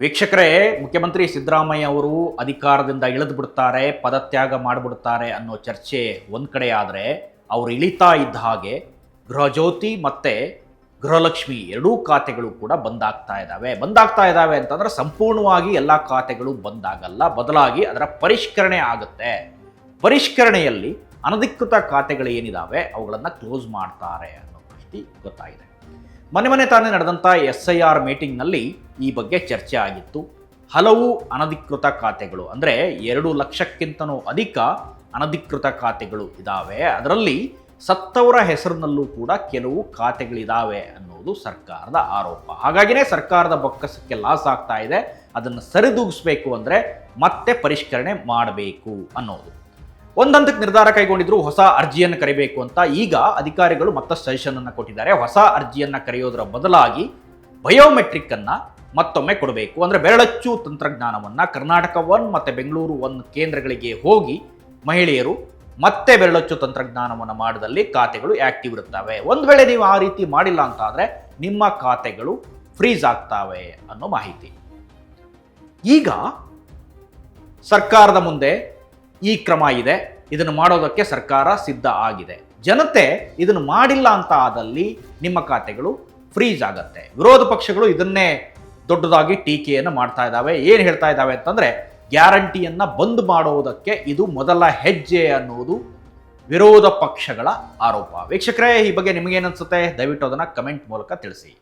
ವೀಕ್ಷಕರೇ, ಮುಖ್ಯಮಂತ್ರಿ ಸಿದ್ದರಾಮಯ್ಯ ಅವರು ಅಧಿಕಾರದಿಂದ ಇಳಿದು ಬಿಡ್ತಾರೆ, ಪದತ್ಯಾಗ ಮಾಡಿಬಿಡ್ತಾರೆ ಅನ್ನೋ ಚರ್ಚೆ ಒಂದು ಕಡೆ ಆದರೆ, ಅವರು ಇಳಿತಾ ಇದ್ದ ಹಾಗೆ ಗೃಹಜ್ಯೋತಿ ಮತ್ತು ಗೃಹಲಕ್ಷ್ಮಿ ಎರಡೂ ಖಾತೆಗಳು ಕೂಡ ಬಂದಾಗ್ತಾ ಇದ್ದಾವೆ ಅಂತಂದ್ರೆ ಸಂಪೂರ್ಣವಾಗಿ ಎಲ್ಲ ಖಾತೆಗಳು ಬಂದಾಗಲ್ಲ, ಬದಲಾಗಿ ಅದರ ಪರಿಷ್ಕರಣೆ ಆಗುತ್ತೆ. ಪರಿಷ್ಕರಣೆಯಲ್ಲಿ ಅನಧಿಕೃತ ಖಾತೆಗಳು ಏನಿದಾವೆ ಅವುಗಳನ್ನು ಕ್ಲೋಸ್ ಮಾಡ್ತಾರೆ ಅನ್ನೋ ಮಾಹಿತಿ ಗೊತ್ತಾಗಿದೆ. ಮನೆ ತಾನೇ ನಡೆದಂಥ SIR ಮೀಟಿಂಗ್ನಲ್ಲಿ ಈ ಬಗ್ಗೆ ಚರ್ಚೆ ಆಗಿತ್ತು. ಹಲವು ಅನಧಿಕೃತ ಖಾತೆಗಳು ಅಂದರೆ 2 ಲಕ್ಷಕ್ಕಿಂತನೂ ಅಧಿಕ ಅನಧಿಕೃತ ಖಾತೆಗಳು ಇದ್ದಾವೆ. ಅದರಲ್ಲಿ ಸತ್ತವರ ಹೆಸರಿನಲ್ಲೂ ಕೂಡ ಕೆಲವು ಖಾತೆಗಳಿದ್ದಾವೆ ಅನ್ನೋದು ಸರ್ಕಾರದ ಆರೋಪ. ಹಾಗಾಗಿನೇ ಸರ್ಕಾರದ ಬೊಕ್ಕಸಕ್ಕೆ ಲಾಸ್ ಆಗ್ತಾ ಇದೆ. ಅದನ್ನು ಸರಿದೂಗಿಸ್ಬೇಕು ಅಂದರೆ ಮತ್ತೆ ಪರಿಷ್ಕರಣೆ ಮಾಡಬೇಕು ಅನ್ನೋದು. ಒಂದಂತಕ್ಕೆ ನಿರ್ಧಾರ ಕೈಗೊಂಡಿದ್ರು, ಹೊಸ ಅರ್ಜಿಯನ್ನು ಕರಿಬೇಕು ಅಂತ. ಈಗ ಅಧಿಕಾರಿಗಳು ಮತ್ತಷ್ಟು ಸಜೆಷನ್ ಅನ್ನು ಕೊಟ್ಟಿದ್ದಾರೆ. ಹೊಸ ಅರ್ಜಿಯನ್ನು ಕರೆಯೋದರ ಬದಲಾಗಿ ಬಯೋಮೆಟ್ರಿಕ್ ಅನ್ನ ಮತ್ತೊಮ್ಮೆ ಕೊಡಬೇಕು. ಅಂದರೆ ಬೆರಳಚ್ಚು ತಂತ್ರಜ್ಞಾನವನ್ನು ಕರ್ನಾಟಕ 1 ಮತ್ತು ಬೆಂಗಳೂರು 1 ಕೇಂದ್ರಗಳಿಗೆ ಹೋಗಿ ಮಹಿಳೆಯರು ಮತ್ತೆ ಬೆರಳಚ್ಚು ತಂತ್ರಜ್ಞಾನವನ್ನು ಮಾಡಿದಲ್ಲಿ ಖಾತೆಗಳು ಆಕ್ಟಿವ್ ಇರುತ್ತವೆ. ಒಂದು ವೇಳೆ ನೀವು ಆ ರೀತಿ ಮಾಡಿಲ್ಲ ಅಂತ ಆದರೆ ನಿಮ್ಮ ಖಾತೆಗಳು ಫ್ರೀಸ್ ಆಗ್ತವೆ ಅನ್ನೋ ಮಾಹಿತಿ. ಈಗ ಸರ್ಕಾರದ ಮುಂದೆ ಈ ಕ್ರಮ ಇದೆ. ಇದನ್ನು ಮಾಡೋದಕ್ಕೆ ಸರ್ಕಾರ ಸಿದ್ಧ ಆಗಿದೆ. ಜನತೆ ಇದನ್ನು ಮಾಡಿಲ್ಲ ಅಂತ ಆದಲ್ಲಿ ನಿಮ್ಮ ಖಾತೆಗಳು ಫ್ರೀಸ್ ಆಗತ್ತೆ. ವಿರೋಧ ಪಕ್ಷಗಳು ಇದನ್ನೇ ದೊಡ್ಡದಾಗಿ ಟೀಕೆಯನ್ನು ಮಾಡ್ತಾ ಇದ್ದಾವೆ. ಏನು ಹೇಳ್ತಾ ಇದ್ದಾವೆ ಅಂತಂದ್ರೆ, ಗ್ಯಾರಂಟಿಯನ್ನ ಬಂದ್ ಮಾಡೋದಕ್ಕೆ ಇದು ಮೊದಲ ಹೆಜ್ಜೆ ಅನ್ನೋದು ವಿರೋಧ ಪಕ್ಷಗಳ ಆರೋಪ. ವೀಕ್ಷಕರೇ, ಈ ಬಗ್ಗೆ ನಿಮಗೇನನ್ಸುತ್ತೆ? ದಯವಿಟ್ಟು ಅದನ್ನು ಕಮೆಂಟ್ ಮೂಲಕ ತಿಳಿಸಿ.